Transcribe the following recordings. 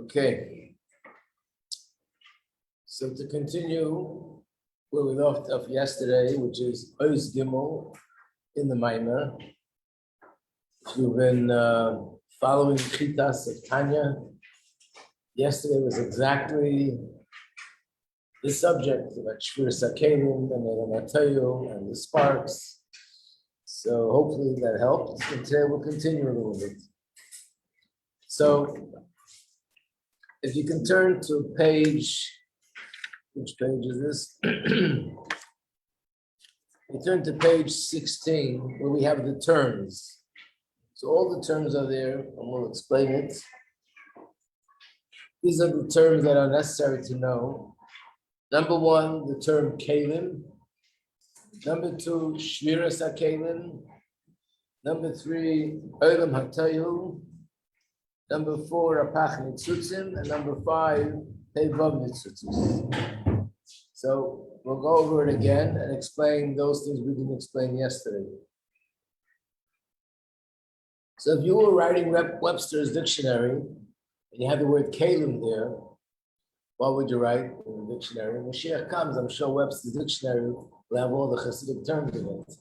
Okay, so to continue where we left off yesterday, which is Oz Gimel in the Mamar. If you've been following Chitas of Tanya, yesterday was exactly the subject about Shvir Sakelim and the Mah Tovu and the sparks. So hopefully that helped. And today we'll continue a little bit. So if you can turn to page, which page is this? You turn to page 16, where we have the terms. So all the terms are there, and we'll explain it. These are the terms that are necessary to know. Number one, the term kelim. Number two, shviras hakelim. Number three, olam hatayu. Number four, apach nitzutzim. And number five, tevav nitzutzim. So we'll go over it again and explain those things we didn't explain yesterday. So if you were writing Webster's dictionary and you had the word kelim there, what would you write in the dictionary? When Mashiach comes, I'm sure Webster's dictionary will have all the Hasidic terms in it.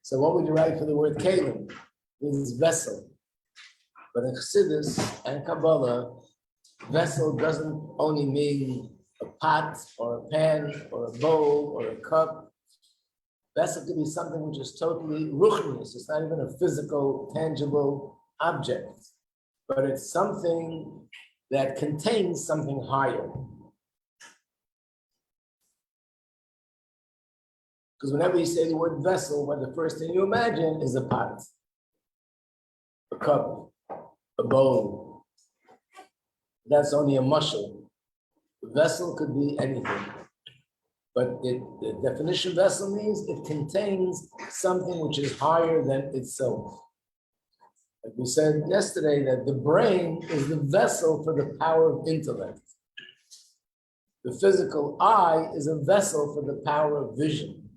So what would you write for the word kelim? It means vessel. But in Chassidus and Kabbalah, vessel doesn't only mean a pot or a pan or a bowl or a cup. Vessel could be something which is totally ruchnius. It's not even a physical, tangible object, but it's something that contains something higher. Because whenever you say the word vessel, what the first thing you imagine is a pot, a cup, a bowl. That's only a mushel. The vessel could be anything. But the definition of vessel means it contains something which is higher than itself. Like we said yesterday, that the brain is the vessel for the power of intellect. The physical eye is a vessel for the power of vision.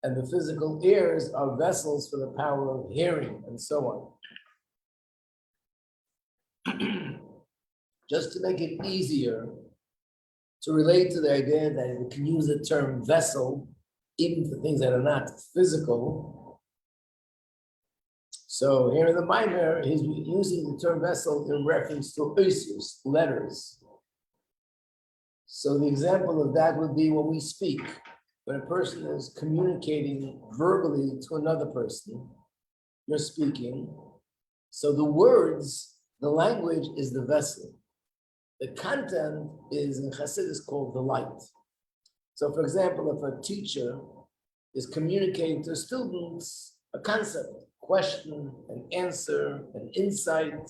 And the physical ears are vessels for the power of hearing, and so on. Just to make it easier to relate to the idea that we can use the term vessel even for things that are not physical. So here in the Mamar, he's using the term vessel in reference to oisius, letters. So the example of that would be when we speak. When a person is communicating verbally to another person, you're speaking. So the words, the language is the vessel. The content is in Chassidus called the light. So for example, if a teacher is communicating to students a concept, question, an answer, an insight,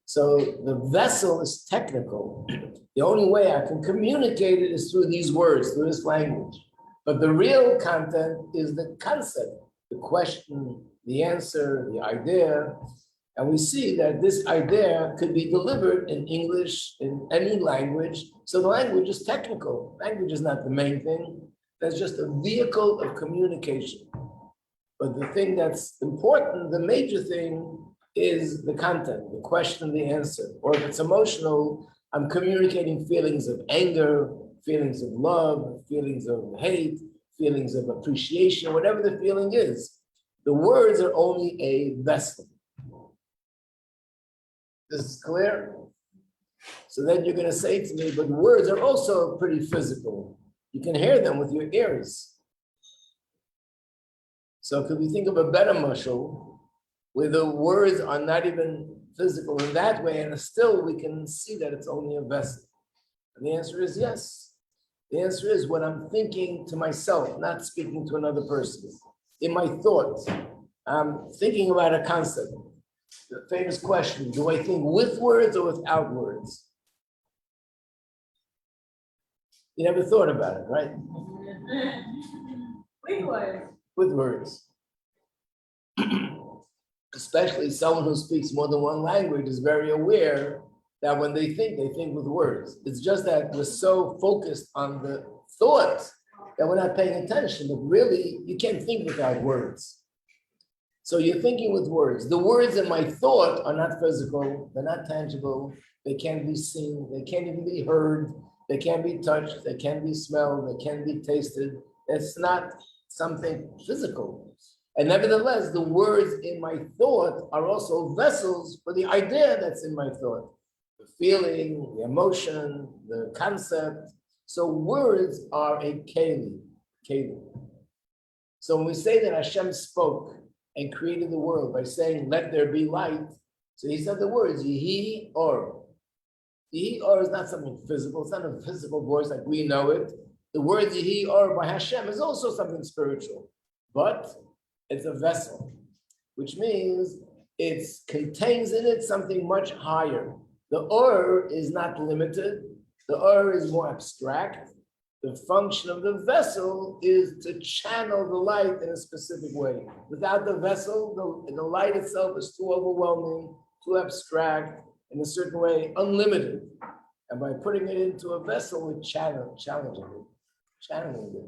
so the vessel is technical. The only way I can communicate it is through these words, through this language. But the real content is the concept, the question, the answer, the idea. And we see that this idea could be delivered in English, in any language. So the language is technical. Language is not the main thing. That's just a vehicle of communication. But the thing that's important, the major thing, is the content, the question, the answer. Or if it's emotional, I'm communicating feelings of anger, feelings of love, feelings of hate, feelings of appreciation, whatever the feeling is. The words are only a vessel. This is clear? So then you're going to say to me, but words are also pretty physical. You can hear them with your ears. So could we think of a better mashal where the words are not even physical in that way, and still we can see that it's only a vessel? And the answer is yes. The answer is when I'm thinking to myself, not speaking to another person. In my thoughts, I'm thinking about a concept. The famous question, do I think with words or without words? You never thought about it, right? With words. Especially someone who speaks more than one language is very aware that when they think with words. It's just that we're so focused on the thought that we're not paying attention, but really you can't think without words. So you're thinking with words. The words in my thought are not physical, they're not tangible, they can't be seen, they can't even be heard, they can't be touched, they can't be smelled, they can't be tasted. It's not something physical. And nevertheless, the words in my thought are also vessels for the idea that's in my thought. The feeling, the emotion, the concept. So words are a keli. So when we say that Hashem spoke and created the world by saying, let there be light, so he said the words, Yehi Or. Yehi Or is not something physical, it's not a physical voice like we know it. The word Yehi Or by Hashem is also something spiritual, but it's a vessel, which means it contains in it something much higher. The Or is not limited, the Or is more abstract. The function of the vessel is to channel the light in a specific way. Without the vessel, the light itself is too overwhelming, too abstract, in a certain way, unlimited. And by putting it into a vessel, we channeling it.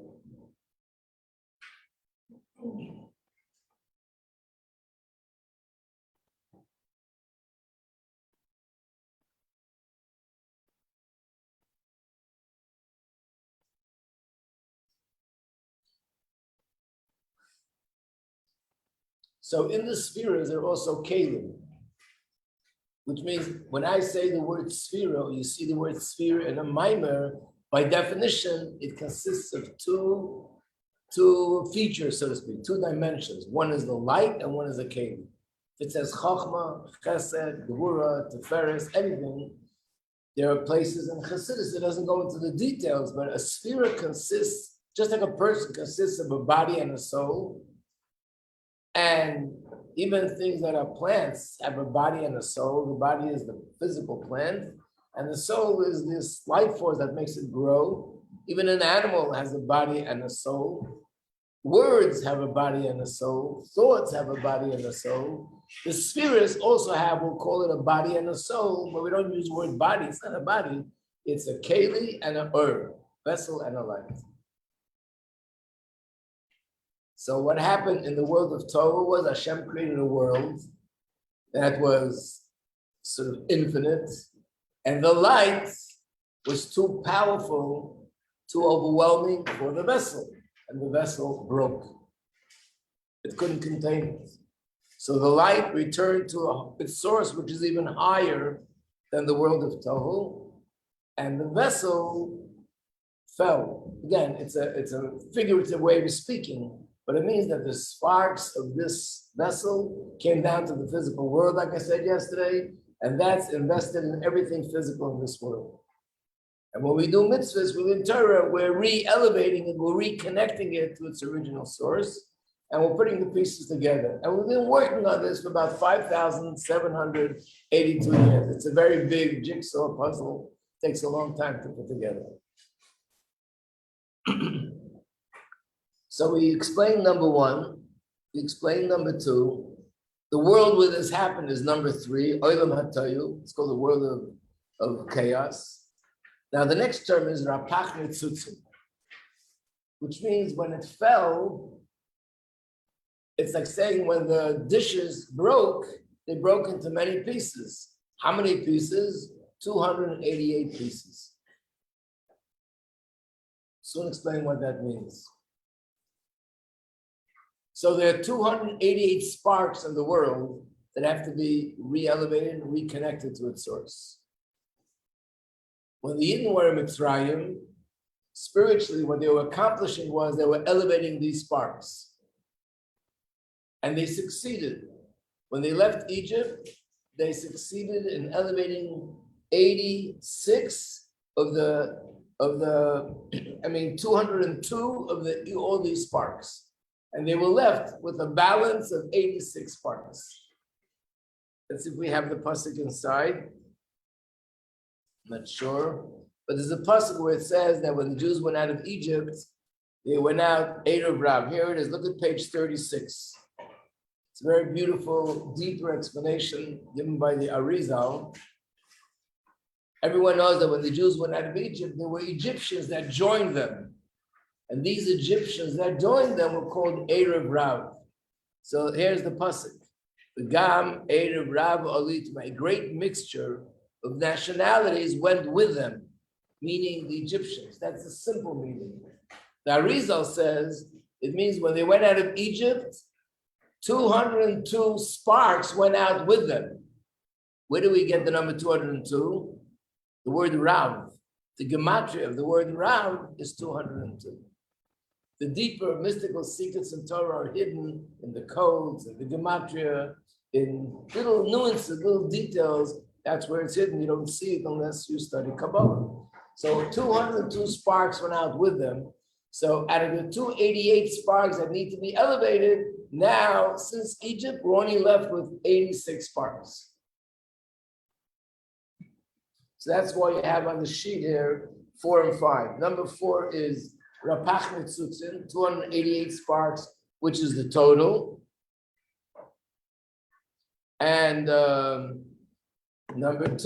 So in the spheres, there are also kelim, which means when I say the word sphero, you see the word sphere in a mimer, by definition, it consists of two features, so to speak, two dimensions. One is the light and one is the kelim. If it says Chochmah, Chesed, Gevura, Tiferes, anything, there are places in Chassidus, it doesn't go into the details, but a sphere consists, just like a person consists of a body and a soul, and even things that are plants have a body and a soul. The body is the physical plant, and the soul is this life force that makes it grow. Even an animal has a body and a soul. Words have a body and a soul. Thoughts have a body and a soul. The spheres also have, we'll call it a body and a soul, but we don't use the word body. It's not a body. It's a keli and an vessel and a light. So what happened in the world of Tovu was Hashem created a world that was sort of infinite, and the light was too powerful, too overwhelming for the vessel, and the vessel broke. It couldn't contain it. So the light returned to its source, which is even higher than the world of Tohu, and the vessel fell. Again, it's a figurative way of speaking, but it means that the sparks of this vessel came down to the physical world, like I said yesterday, and that's invested in everything physical in this world. And when we do mitzvahs within Torah, we're re-elevating it, we're reconnecting it to its original source, and we're putting the pieces together. And we've been working on this for about 5,782 years. It's a very big jigsaw puzzle. It takes a long time to put together. So we explained number one, we explained number two. The world where this happened is number three, Mah Tovu. It's called the world of chaos. Now the next term is Rapach Nitzutzu, which means when it fell, it's like saying when the dishes broke, they broke into many pieces. How many pieces? 288 pieces. Soon explain what that means. So there are 288 sparks in the world that have to be re-elevated and reconnected to its source. When the Yidden were in Mitzrayim, spiritually, what they were accomplishing was they were elevating these sparks. And they succeeded. When they left Egypt, they succeeded in elevating 86 of the 202 of all these sparks. And they were left with a balance of 86 sparks. Let's see if we have the pasuk inside. I'm not sure. But there's a pasuk where it says that when the Jews went out of Egypt, they went out Erev Rav. Here it is. Look at page 36. It's a very beautiful, deeper explanation given by the Arizal. Everyone knows that when the Jews went out of Egypt, there were Egyptians that joined them. And these Egyptians that joined them were called Erev Rav. So here's the pasuk. The Gam Erev Rav Alitma, a great mixture of nationalities went with them, meaning the Egyptians. That's the simple meaning. The Arizal says it means when they went out of Egypt, 202 sparks went out with them. Where do we get the number 202? The word Rav. The gematria of the word Rav is 202. The deeper mystical secrets in Torah are hidden in the codes, in the gematria, in little nuances, little details. That's where it's hidden. You don't see it unless you study Kabbalah. So 202 sparks went out with them. So out of the 288 sparks that need to be elevated, now, since Egypt, we're only left with 86 sparks. So that's why you have on the sheet here 4 and 5. Number 4 is Rapach Metzutzin, 288 sparks, which is the total. And number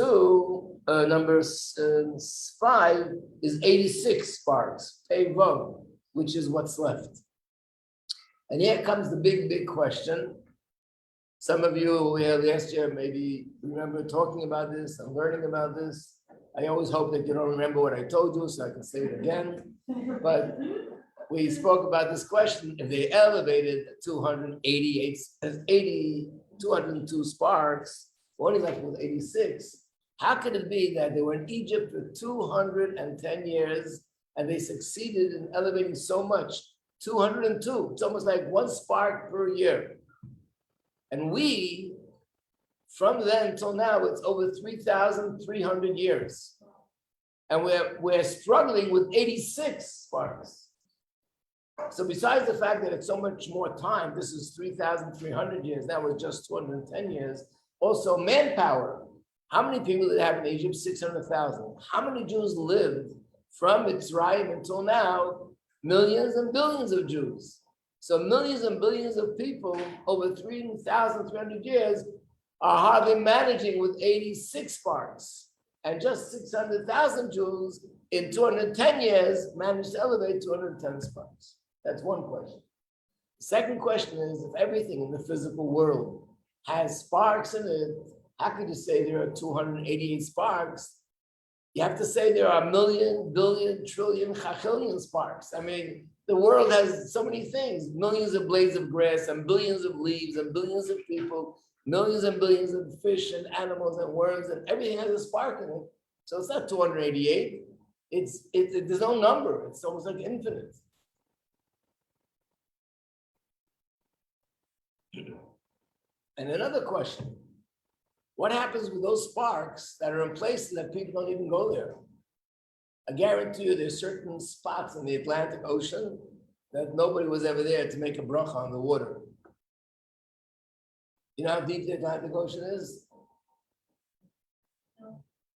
5 is 86 sparks, Pei-Vav, which is what's left. And here comes the big question. Some of you who were here last year maybe remember talking about this and learning about this. I always hope that you don't remember what I told you, so I can say it again. But we spoke about this question. If they elevated 202 sparks, only left with 86, how could it be that they were in Egypt for 210 years and they succeeded in elevating so much? 202. It's almost like one spark per year. And we, from then till now, it's over 3,300 years. And we're struggling with 86 sparks. So besides the fact that it's so much more time, this is 3,300 years, that was just 210 years. Also manpower. How many people did they have in Egypt? 600,000. How many Jews lived from Mitzrayim until now? Millions and billions of Jews. So millions and billions of people over 3,300 years are hardly managing with 86 sparks. And just 600,000 Jews in 210 years managed to elevate 210 sparks. That's one question. The second question is, if everything in the physical world has sparks in it, how could you say there are 288 sparks? You have to say there are million, billion, trillion, chachillion sparks. I mean, the world has so many things, millions of blades of grass and billions of leaves and billions of people, millions and billions of fish and animals and worms, and everything has a spark in it. So it's not 288. There's no number. It's almost like infinite. And another question. What happens with those sparks that are in places that people don't even go there? I guarantee you there's certain spots in the Atlantic Ocean that nobody was ever there to make a bracha on the water. You know how deep the Atlantic Ocean is?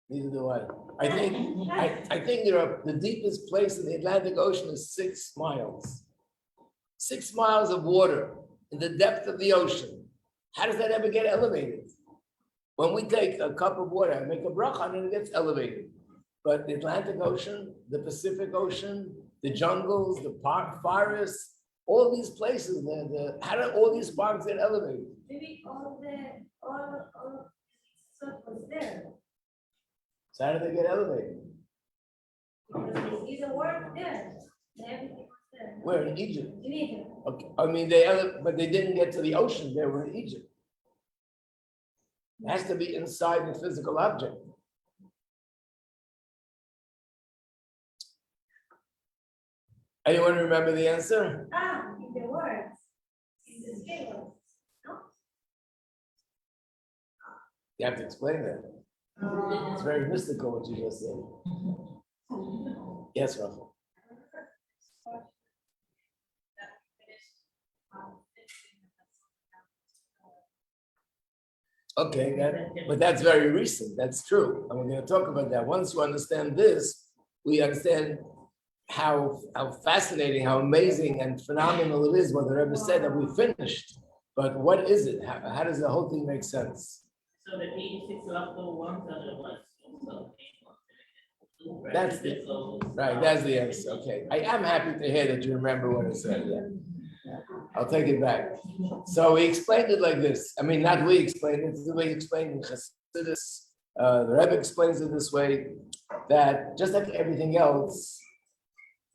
Neither do I. I think the deepest place in the Atlantic Ocean is 6 miles. 6 miles of water in the depth of the ocean. How does that ever get elevated? When we take a cup of water and make a bracha, and it gets elevated. But the Atlantic Ocean, the Pacific Ocean, the jungles, the forests, all these places, how do all these sparks get elevated? Maybe all stuff was there. So how do they get elevated? Because they see the work there. Everything was there. Where? In Egypt? In Egypt. Okay. I mean, but they didn't get to the ocean. They were in Egypt. It has to be inside the physical object. Anyone remember the answer? In the words. In the scales. No? You have to explain that. It's very mystical what you just said. Yes, Rafa. Okay, but that's very recent. That's true. And we're going to talk about that. Once you understand this, we understand how fascinating, how amazing and phenomenal it is what the Rebbe said that we finished. But what is it? How does the whole thing make sense? So the 86 leftover ones are the ones. That's right. That's the answer. Okay. I am happy to hear that you remember what I said. Yeah. I'll take it back. So we explained it like this. I mean, not we explained it. It's the way he explained in Chassidus. The Rebbe explains it this way, that just like everything else,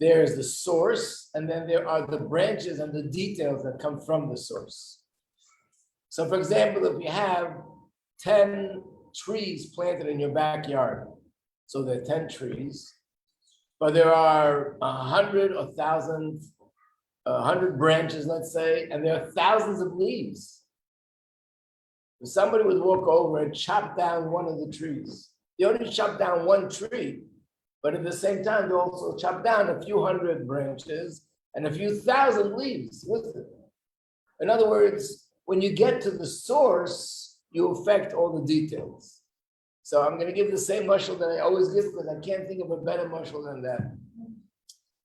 there's the source, and then there are the branches and the details that come from the source. So for example, if you have 10 trees planted in your backyard, so there are 10 trees, but there are 100 or 1,000, 100 branches, let's say, and there are thousands of leaves. If somebody would walk over and chop down one of the trees, they only chop down one tree, but at the same time, they also chop down a few hundred branches and a few thousand leaves with it. In other words, when you get to the source, you affect all the details. So I'm going to give the same mashal that I always give because I can't think of a better mashal than that.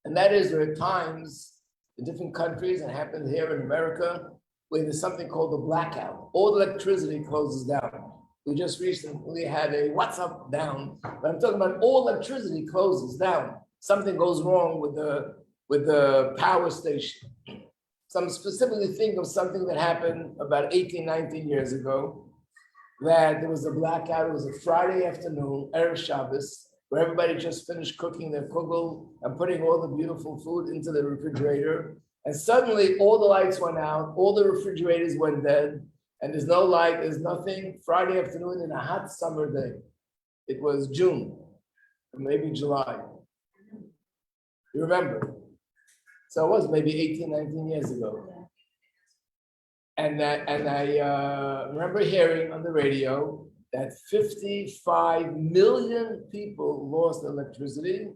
And that is, there are times in different countries, and it happens here in America, where there's something called the blackout. All electricity closes down. We just recently had a WhatsApp down, but I'm talking about all electricity closes down. Something goes wrong with the power station. So I'm specifically thinking of something that happened about 18, 19 years ago, that there was a blackout. It was a Friday afternoon, Erev Shabbos, where everybody just finished cooking their kugel and putting all the beautiful food into the refrigerator. And suddenly all the lights went out, all the refrigerators went dead, and there's no light, there's nothing. Friday afternoon in a hot summer day. It was June, or maybe July. You remember? So it was maybe 18, 19 years ago. And I remember hearing on the radio that 55 million people lost electricity,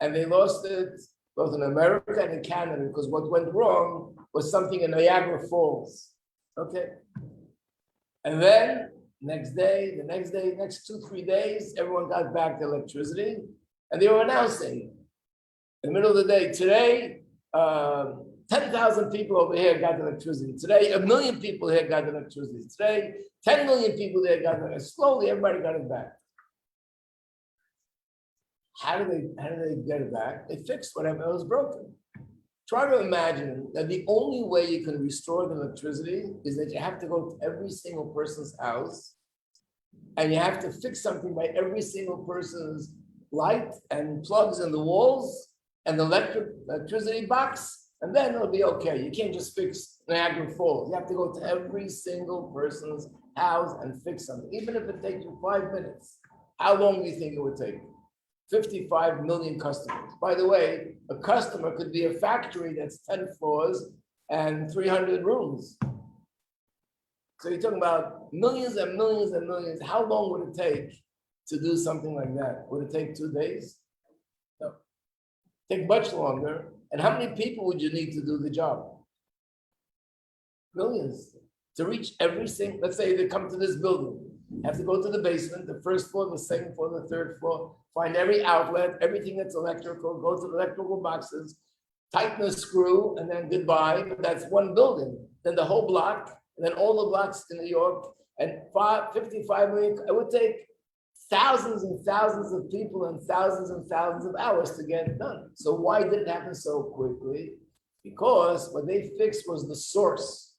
and they lost it both in America and in Canada, because what went wrong was something in Niagara Falls. Okay. And then next 2-3 days, everyone got back to electricity, and they were announcing in the middle of the day, today, 10,000 people over here got electricity. Today, 1 million people here got electricity. Today, 10 million people there got electricity. Slowly, everybody got it back. How did they get it back? They fixed whatever was broken. Try to imagine that the only way you can restore the electricity is that you have to go to every single person's house, and you have to fix something by every single person's light and plugs in the walls and the electricity box, and then it'll be okay. You can't just fix Niagara Falls. You have to go to every single person's house and fix something, even if it takes you 5 minutes. How long do you think it would take? 55 million customers. By the way, a customer could be a factory that's 10 floors and 300 rooms. So you're talking about millions and millions and millions. How long would it take to do something like that? Would it take 2 days? No. Take much longer. And how many people would you need to do the job? Millions. To reach every single, let's say they come to this building, have to go to the basement, the first floor, the second floor, the third floor, find every outlet, everything that's electrical, go to the electrical boxes, tighten the screw, and then goodbye. But that's one building. Then the whole block, and then all the blocks in New York, and 55 million, it would take thousands and thousands of people and thousands of hours to get it done. So why did it happen so quickly? Because what they fixed was the source.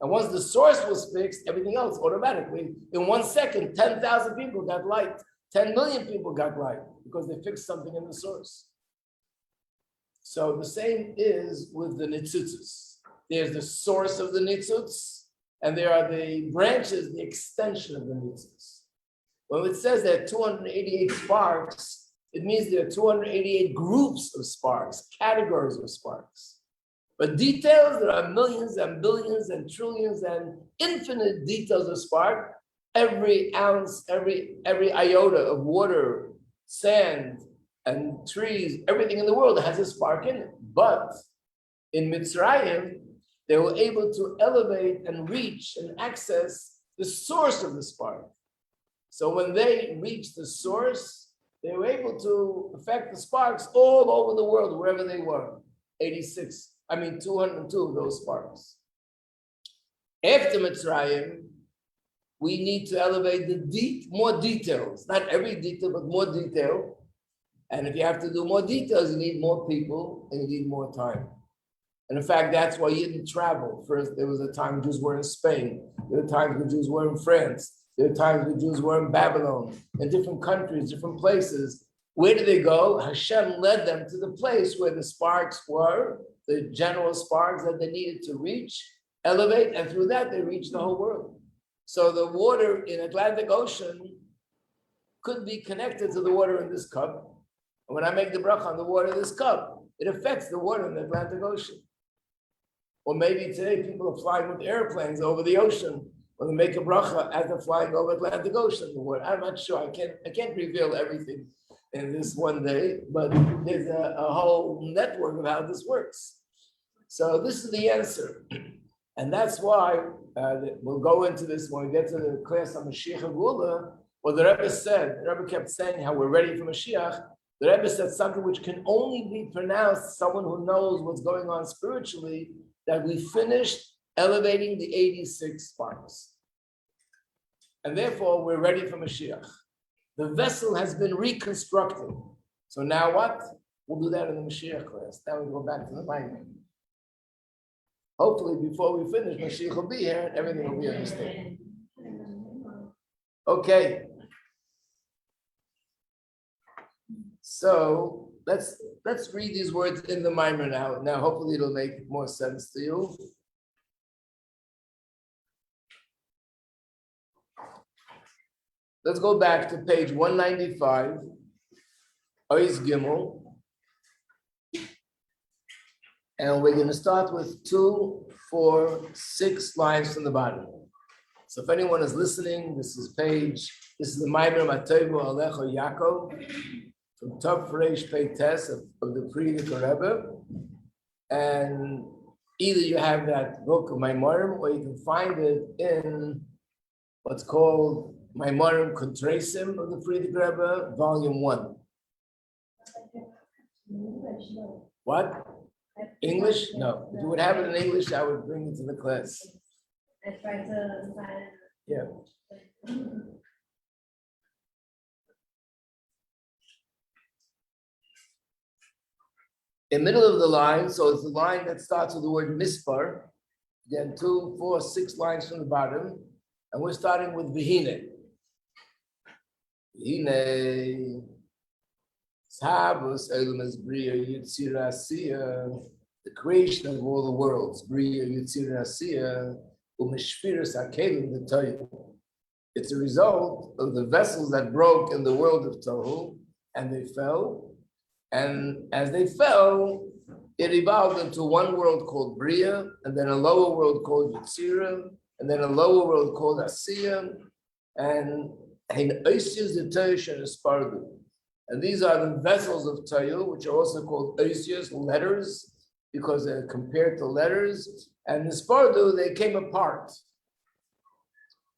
And once the source was fixed, everything else automatically, in 1 second, 10,000 people got light, 10 million people got light, because they fixed something in the source. So the same is with the nitzutzos. There's the source of the nitzutz, and there are the branches, the extension of the nitzutz. When it says there are 288 sparks, it means there are 288 groups of sparks, categories of sparks. But details, there are millions and billions and trillions and infinite details of spark. Every ounce, every iota of water, sand, and trees, everything in the world has a spark in it. But in Mitzrayim, they were able to elevate and reach and access the source of the spark. So when they reached the source, they were able to affect the sparks all over the world, wherever they were. 202 of those sparks. After Mitzrayim, we need to elevate more details, not every detail, but more detail. And if you have to do more details, you need more people and you need more time. And in fact, that's why you didn't travel. First, there was a time Jews were in Spain. There were times when Jews were in France. There were times when Jews were in Babylon, in different countries, different places. Where did they go? Hashem led them to the place where the sparks were, the general sparks that they needed to reach, elevate, and through that, they reached the whole world. So the water in Atlantic Ocean could be connected to the water in this cup. And when I make the bracha on the water in this cup, it affects the water in the Atlantic Ocean. Or maybe today people are flying with airplanes over the ocean when they make a bracha as they're flying over Atlantic Ocean. The water. I'm not sure. I can't reveal everything in this one day, but there's a whole network of how this works. So this is the answer. And that's why we'll go into this when we get to the class on Mashiach and Gula. What the Rebbe said, the Rebbe kept saying how we're ready for Mashiach. The Rebbe said something which can only be pronounced someone who knows what's going on spiritually, that we finished elevating the 86 sparks. And therefore, we're ready for Mashiach. The vessel has been reconstructed. So now what? We'll do that in the Mashiach class. Now we go back to the Mamar. Hopefully, before we finish, Mashiach will be here and everything will be understood. Okay. So let's read these words in the Mamar now. Now, hopefully, it'll make more sense to you. Let's go back to page 195, Ois Gimel. And we're going to start with 2, 4, 6 lines from the bottom. So if anyone is listening, this is the Mamar Mah Tovu Alecho Yaakov from Top Reish Pei Tes of the Friedikker Rebbe. And either you have that book of Maimarim or you can find it in what's called Maimarim Kontresim of the Friedikker Rebbe, volume 1. What? English? No. If you would have it in English, I would bring it to the class. I tried to find it. Yeah. In the middle of the line, so it's the line that starts with the word mispar. Again, 2, 4, 6 lines from the bottom. And we're starting with Vihine. Vihine. Sabus Elumas Bria Yitzira Asiya, the creation of all the worlds, Bria Yitzira Asiya, Umeshfiras Akelim the Tohu. It's a result of the vessels that broke in the world of Tohu, and they fell. And as they fell, it evolved into one world called Bria, and then a lower world called Yitzira, and then a lower world called Asiya, and Oisius the Tohu and Spardu. And these are the vessels of Tohu, which are also called Oisius, letters, because they're compared to letters. And the Spardu, they came apart.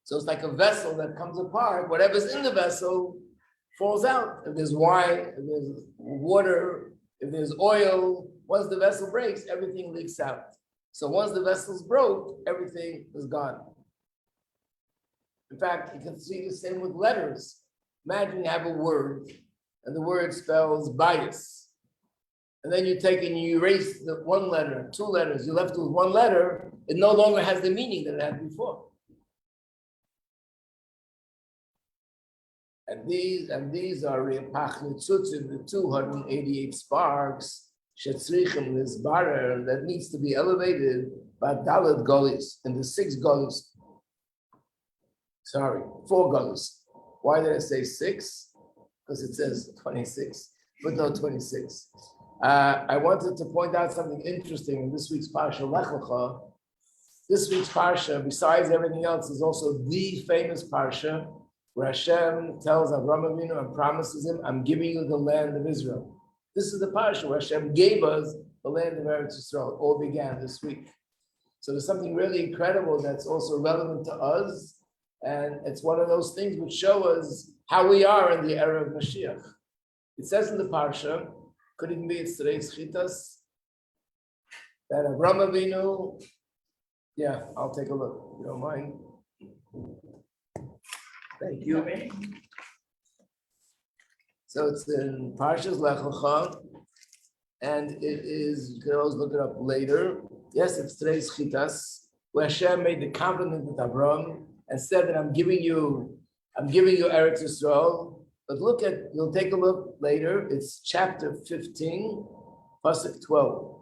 So it's like a vessel that comes apart. Whatever's in the vessel falls out. If there's wine, if there's water, if there's oil, once the vessel breaks, everything leaks out. So once the vessel's broke, everything is gone. In fact, you can see the same with letters. Imagine you have a word, and the word spells bias. And then you take and you erase the 1 letter, 2 letters, you're left with 1 letter, it no longer has the meaning that it had before. And these are Re'pachnitzutz, the 288 sparks, Shetzrichim Lizbarer, that needs to be elevated by Dalet Golis, in the 6 Golis. 4 Golis. Why did I say 6? Because it says 26, but no 26. I wanted to point out something interesting in this week's Parsha, Lech Lecha. This week's Parsha, besides everything else, is also the famous Parsha where Hashem tells Avraham Avinu and promises him, I'm giving you the land of Israel. This is the Parsha where Hashem gave us the land of Eretz Yisrael. It all began this week. So there's something really incredible that's also relevant to us. And it's one of those things which show us how we are in the era of Mashiach. It says in the Parsha, could it be it's today's Chitas, that Avraham Avinu, yeah, I'll take a look, if you don't mind. Thank you. So it's in Parshas Lech Lecha, and it is, you can always look it up later. Yes, it's today's Chitas, where Hashem made the covenant with Avraham and said that I'm giving you Eretz Yisrael. But look at, you'll take a look later, it's chapter 15, Pasuk 12.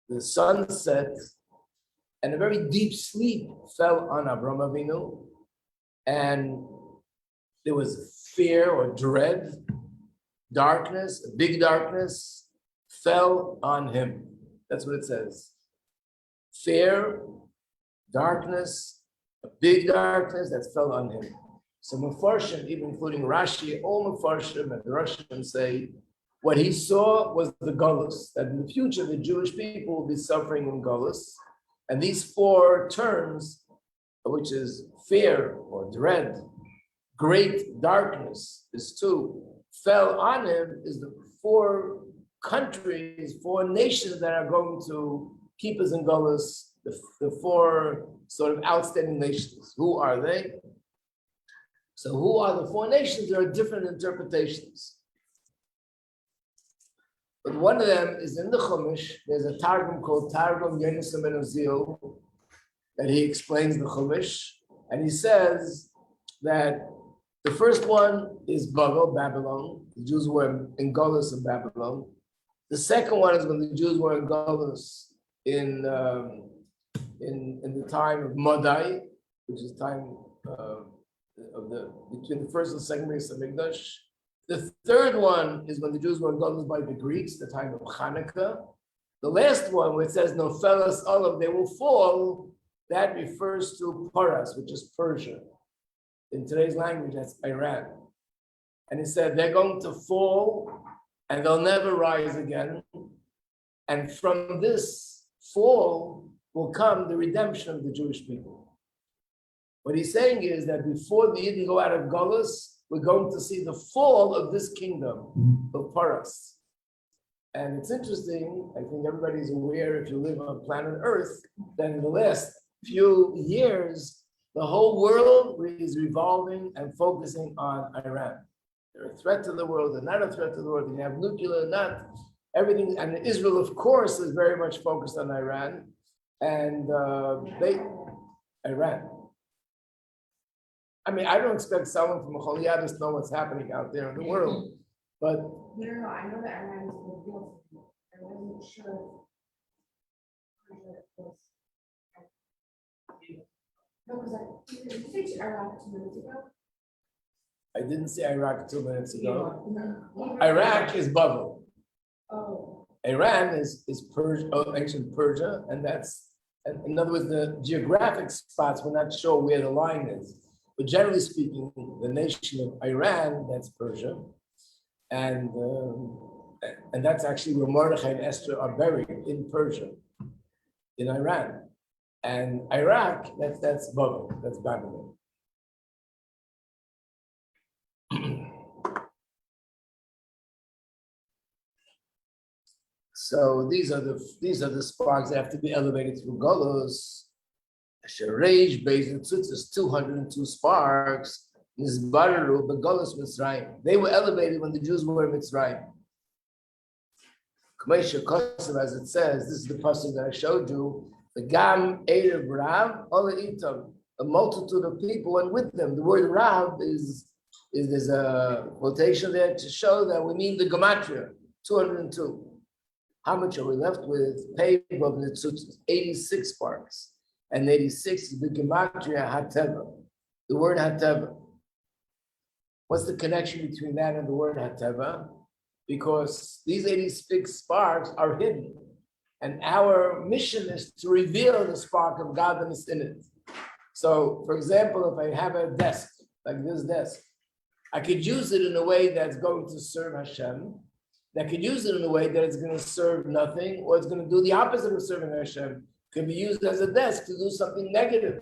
The sun set, and a very deep sleep fell on Avraham Avinu, and there was fear or dread, darkness, a big darkness fell on him. That's what it says. Fear, darkness, a big darkness that fell on him. So Mefarshim, even including Rashi, all Mefarshim and the Russians say, what he saw was the Golus, that in the future the Jewish people will be suffering in Golus. And these four terms, which is fear or dread, great darkness is two, fell on him, is the four countries, four nations that are going to keep us in Golus, the four sort of outstanding nations. Who are they? So who are the four nations? There are different interpretations. But one of them is in the Chumash. There's a Targum called Targum Yonasan ben Uziel that he explains the Chumash, and he says that the first one is Babylon. The Jews were in Golus in Babylon. The second one is when the Jews were in Golus in the time of Madai, which is time between the first and second Beis Hamikdash. The third one is when the Jews were governed by the Greeks, the time of Hanukkah. The last one, where it says, no fellas, all of they will fall, that refers to Paras, which is Persia. In today's language, that's Iran. And he said, they're going to fall and they'll never rise again. And from this fall will come the redemption of the Jewish people. What he's saying is that before the Yidden go out of Golus, we're going to see the fall of this kingdom of Paras. And it's interesting, I think everybody's aware, if you live on planet Earth, that in the last few years, the whole world is revolving and focusing on Iran. They're a threat to the world, they're not a threat to the world, they have nuclear, not everything. And Israel, of course, is very much focused on Iran. And Iran. I mean, I don't expect someone from Choliyadis to know what's happening out there in the world, but No, I know that Iran is the real. I wasn't sure. No, because did you say Iraq 2 minutes ago? I didn't say Iraq 2 minutes ago. No. Iraq is Babel. Oh. Iran is Persia, ancient Persia, and that's, in other words, the geographic spots, we're not sure where the line is. But generally speaking, the nation of Iran, that's Persia, and that's actually where Mordechai and Esther are buried, in Persia, in Iran. And Iraq, that's Babel, that's Babylon. So these are the sparks that have to be elevated through Golos. Sharaj based in Tzutzis, 202 sparks. Nizbaru beGolos Mitzrayim. They were elevated when the Jews were in Mitzrayim. Kamesha Kosev, as it says, this is the pasuk that I showed you. The Gam Erev Rav Ola Itam, a multitude of people went with them. The word Rav is there's a quotation there to show that we mean the gematria, 202. How much are we left with? Pei of Nitzutzis, 86 sparks. And 86 is the gematria Hateva, the word Hateva. What's the connection between that and the word Hateva? Because these 86 sparks are hidden. And our mission is to reveal the spark of godliness in it. So, for example, if I have a desk, like this desk, I could use it in a way that's going to serve Hashem. I could use it in a way that it's going to serve nothing, or it's going to do the opposite of serving Hashem. Can be used as a desk to do something negative.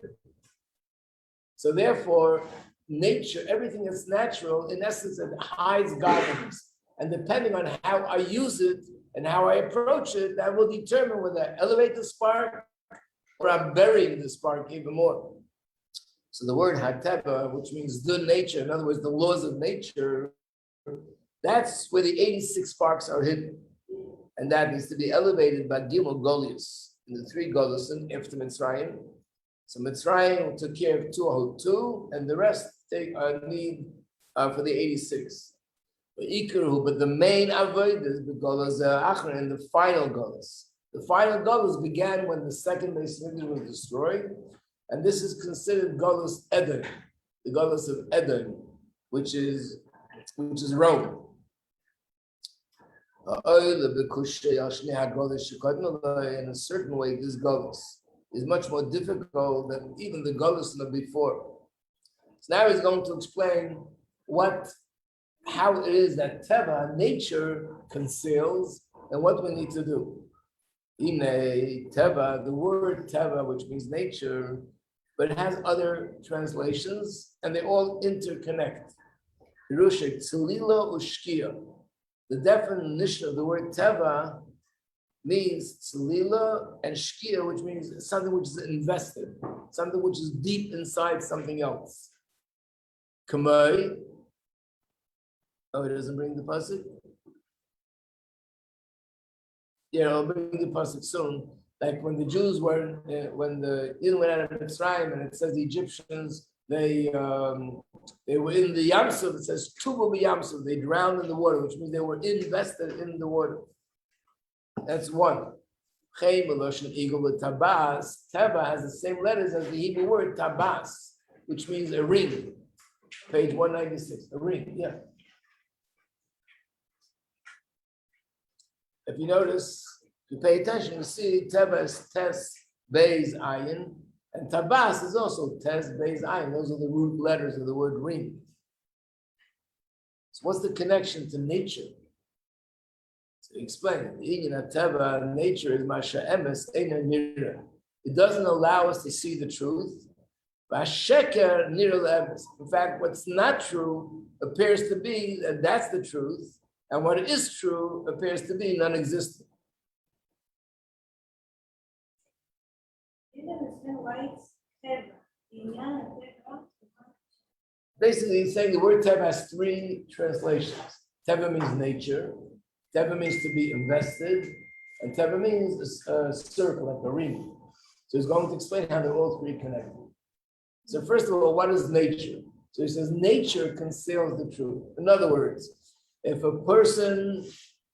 So therefore, nature, everything that's natural, in essence, it hides godliness. And depending on how I use it and how I approach it, that will determine whether I elevate the spark or I'm burying the spark even more. So the word hateva, which means good nature, in other words, the laws of nature, that's where the 86 sparks are hidden. And that needs to be elevated by Gimel Golius, in the 3 Golius after Mitzrayim. So Mitzrayim took care of 202, and the rest they need for the 86. But the main avoid is the Golas Achron and the final Golas. The final Golas began when the second base was destroyed, and this is considered Golas Eden, the Golas of Eden, which is Rome. In a certain way, this Golas is much more difficult than even the Golas before. So now he's going to explain how it is that Teva, nature, conceals, and what we need to do. In Teva, the word Teva, which means nature, but it has other translations, and they all interconnect. The definition of the word Teva means tzlila and shkia, which means something which is invested, something which is deep inside something else. Kamei. Oh, it doesn't bring the pasuk? Yeah, I'll bring the pasuk soon. Like when the Jews were, when the Israel went out of Mitzrayim, and it says the Egyptians, they were in the Yamsuf, it says Tubu Yamsuf, they drowned in the water, which means they were invested in the water. That's one. Tabas. Teva has the same letters as the Hebrew word tabas, which means a ring. Page 196, a ring, yeah. If you notice, if you pay attention, you see Teva is Tes, Beis, Ayin, and Tabas is also Tes, Beis, Ayin. Those are the root letters of the word ring. So what's the connection to nature? So explain it. Teva, nature is Masha Emes, Eina Nira. It doesn't allow us to see the truth. Vasheker Nira Emes. In fact, what's not true appears to be that that's the truth. And what is true appears to be non-existent. Basically, he's saying the word Teva has 3 translations. Teva means nature, Teva means to be invested, and Teva means a circle, like a ring. So he's going to explain how they're all 3 connected. So first of all, what is nature? So he says nature conceals the truth. In other words, if a person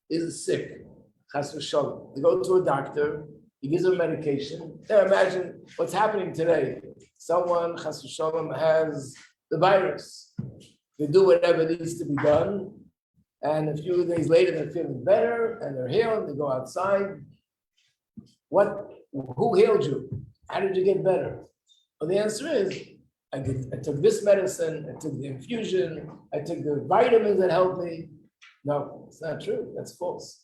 is sick, chas v'shalom, they go to a doctor, he gives them medication. Now imagine what's happening today. Someone, chas v'shalom, has the virus. They do whatever needs to be done, and a few days later they're feeling better and they're healed. They go outside. Who healed you? How did you get better? Well, the answer is, I took this medicine, I took the infusion, I took the vitamins that helped me. No, it's not true. That's false.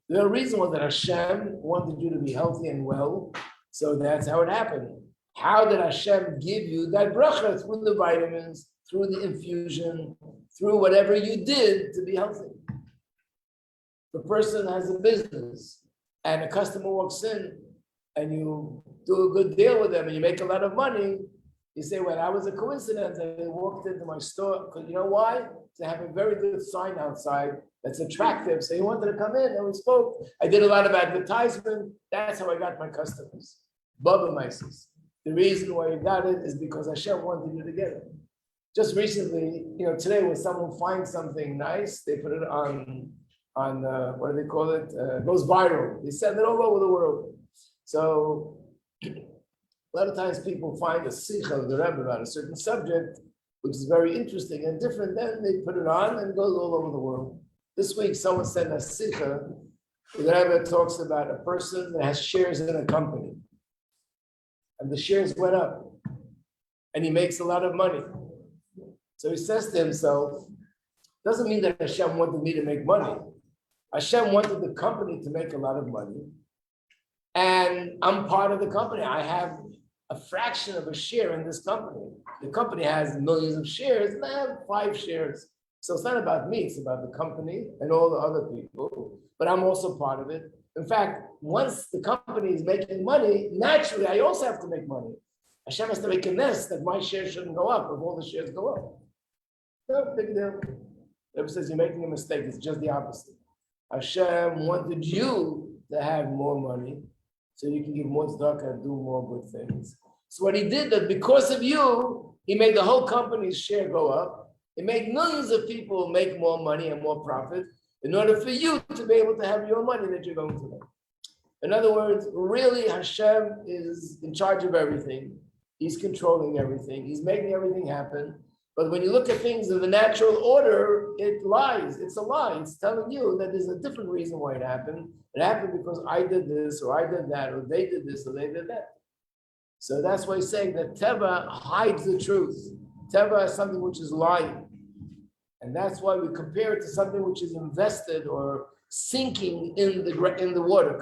The reason was that Hashem wanted you to be healthy and well, so that's how it happened. How did Hashem give you that bracha? Through the vitamins, through the infusion, through whatever you did to be healthy. The person has a business and a customer walks in and you do a good deal with them and you make a lot of money. You say, well, that was a coincidence. They walked into my store because you know why? To have a very good sign outside that's attractive. So he wanted to come in and we spoke. I did a lot of advertisement. That's how I got my customers. Baba Mises. The reason why you got it is because Hashem wanted you to get it. Just recently, today when someone finds something nice, they put it on what do they call it? Goes viral. They send it all over the world. So a lot of times people find a sikha of the Rebbe about a certain subject, which is very interesting and different. Then they put it on and it goes all over the world. This week, someone sent a sikha. The Rebbe talks about a person that has shares in a company. And the shares went up. And he makes a lot of money. So he says to himself, doesn't mean that Hashem wanted me to make money. Hashem wanted the company to make a lot of money. And I'm part of the company. I have a fraction of a share in this company. The company has millions of shares, and I have 5 shares. So it's not about me, it's about the company and all the other people, but I'm also part of it. In fact, once the company is making money, naturally, I also have to make money. Hashem has to make a nest that my shares shouldn't go up if all the shares go up. No big deal. Rebbe says you're making a mistake, it's just the opposite. Hashem wanted you to have more money so you can give more tzedakah and do more good things. So what he did, that because of you, he made the whole company's share go up. He made millions of people make more money and more profit in order for you to be able to have your money that you're going to make. In other words, really Hashem is in charge of everything. He's controlling everything. He's making everything happen. But when you look at things in the natural order, it lies. It's a lie. It's telling you that there's a different reason why it happened. It happened because I did this, or I did that, or they did this, or they did that. So that's why he's saying that Teva hides the truth. Teva is something which is lying. And that's why we compare it to something which is invested or sinking in the water.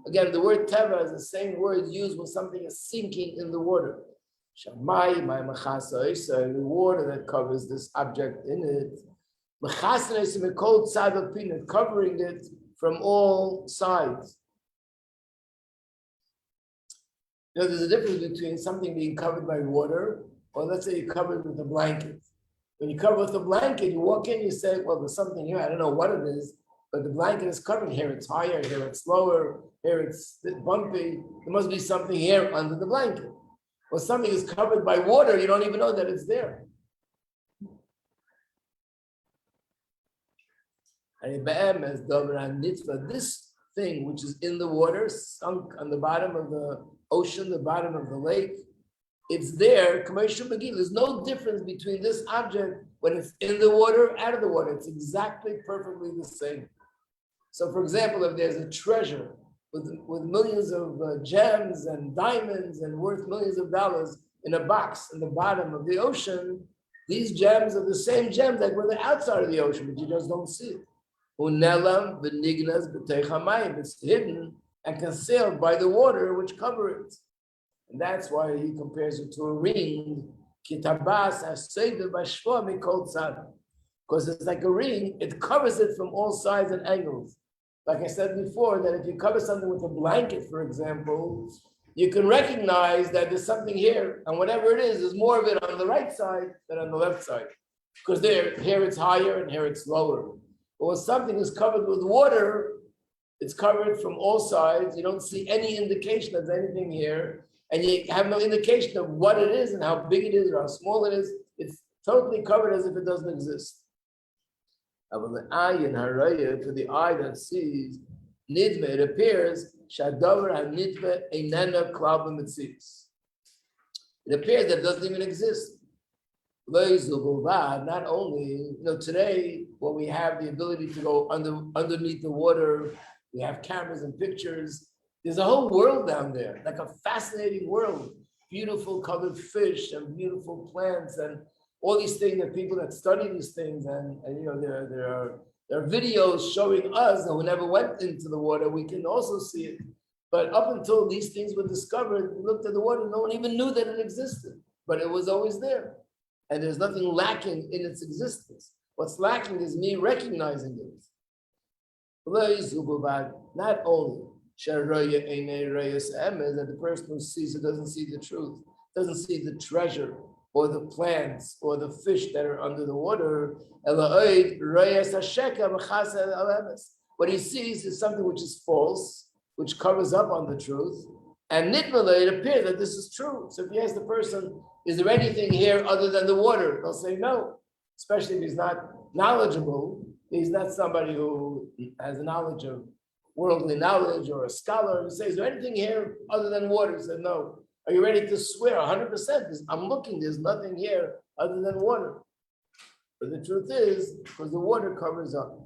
Again, the word Teva is the same word used when something is sinking in the water. The water that covers this object in it, covering it from all sides. You know, there's a difference between something being covered by water, or let's say you're covered with a blanket. When you cover with a blanket, you walk in, you say, well, there's something here, I don't know what it is, but the blanket is covered. Here it's higher, here it's lower, here it's bumpy. There must be something here under the blanket. When something is covered by water, you don't even know that it's there. This thing which is in the water, sunk on the bottom of the ocean, the bottom of the lake, it's there. There's no difference between this object when it's in the water, out of the water. It's exactly perfectly the same. So for example, if there's a treasure with millions of gems and diamonds and worth millions of dollars in a box in the bottom of the ocean, these gems are the same gems that were the outside of the ocean, but you just don't see it. It's hidden and concealed by the water which cover it. And that's why he compares it to a ring. Because it's like a ring, it covers it from all sides and angles. Like I said before, that if you cover something with a blanket, for example, you can recognize that there's something here, and whatever it is, there's more of it on the right side than on the left side. Because here it's higher and here it's lower. But when something is covered with water, it's covered from all sides. You don't see any indication of anything here, and you have no indication of what it is and how big it is or how small it is. It's totally covered as if it doesn't exist. For the eye that sees, nidme, it appears, shadavar hanitve einena klal b'metzius. It appears that it doesn't even exist. Not only, today when we have the ability to go underneath the water, we have cameras and pictures. There's a whole world down there, like a fascinating world. Beautiful colored fish and beautiful plants and all these things that people that study these things and there are videos showing us that we never went into the water, we can also see it. But up until these things were discovered, we looked at the water, no one even knew that it existed, but it was always there. And there's nothing lacking in its existence. What's lacking is me recognizing it. Not only that the person who sees it doesn't see the truth, doesn't see the treasure, or the plants, or the fish that are under the water. What he sees is something which is false, which covers up on the truth. And nitmala, it appears that this is true. So if you ask the person, is there anything here other than the water? They'll say no, especially if he's not knowledgeable. He's not somebody who has a knowledge of worldly knowledge or a scholar. He says, is there anything here other than water? He said, no. Are you ready to swear 100%? I'm looking, there's nothing here other than water. But the truth is, because the water covers up.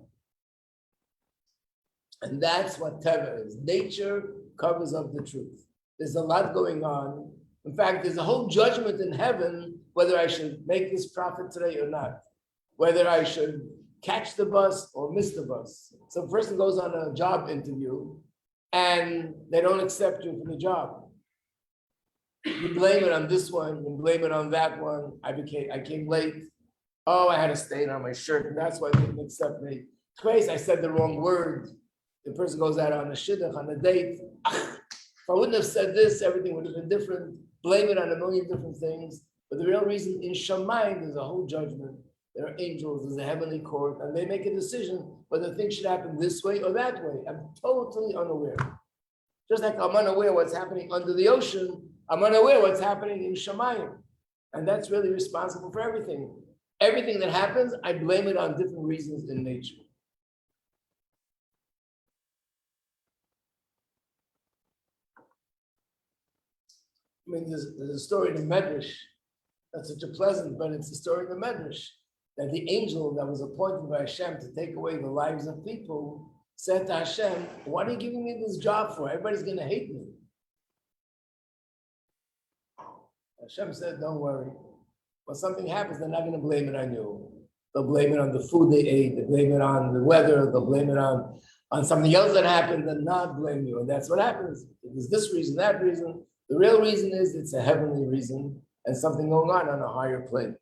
And that's what Teva is. Nature covers up the truth. There's a lot going on. In fact, there's a whole judgment in heaven whether I should make this profit today or not. Whether I should catch the bus or miss the bus. So a person goes on a job interview and they don't accept you for the job. You blame it on this one, you blame it on that one. I came late. Oh, I had a stain on my shirt, and that's why they didn't accept me. Twice I said the wrong word. The person goes out on a shidduch, on a date. If I wouldn't have said this, everything would have been different. Blame it on a million different things. But the real reason in Shamayim, there's a whole judgment. There are angels, there's a heavenly court, and they make a decision whether things should happen this way or that way. I'm totally unaware. Just like I'm unaware what's happening under the ocean, I'm unaware what's happening in Shamayim. And that's really responsible for everything. Everything that happens, I blame it on different reasons in nature. I mean, there's a story in the Medrash, that's such a pleasant, but it's a story in the Medrash, that the angel that was appointed by Hashem to take away the lives of people said to Hashem, what are you giving me this job for? Everybody's going to hate me. Hashem said, don't worry. When something happens, they're not going to blame it on you. They'll blame it on the food they ate, they'll blame it on the weather, they'll blame it on something else that happened, and not blame you. And that's what happens. There's this reason, that reason. The real reason is it's a heavenly reason and something going on a higher plane.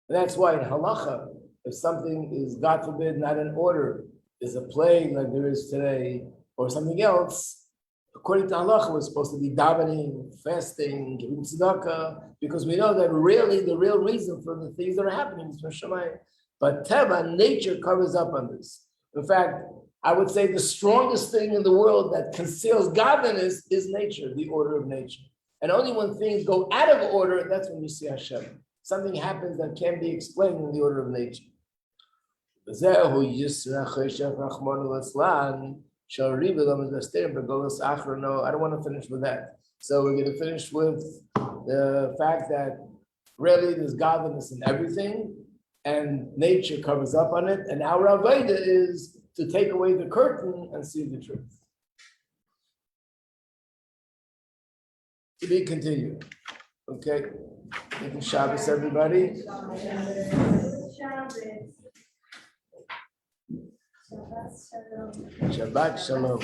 And that's why in halacha, if something is, God forbid, not in order, is a plague like there is today, or something else, according to halacha, we're supposed to be davening, fasting, giving tzedakah, because we know that really the real reason for the things that are happening is from Shemayim. But teva, nature covers up on this. In fact, I would say the strongest thing in the world that conceals godliness is nature, the order of nature. And only when things go out of order, that's when you see Hashem. Something happens that can't be explained in the order of nature. I don't want to finish with that. So we're going to finish with the fact that really there's godliness in everything, and nature covers up on it. And our avodah is to take away the curtain and see the truth. To be continued. Okay. Thank you, Shabbos, everybody. Shabbat shalom.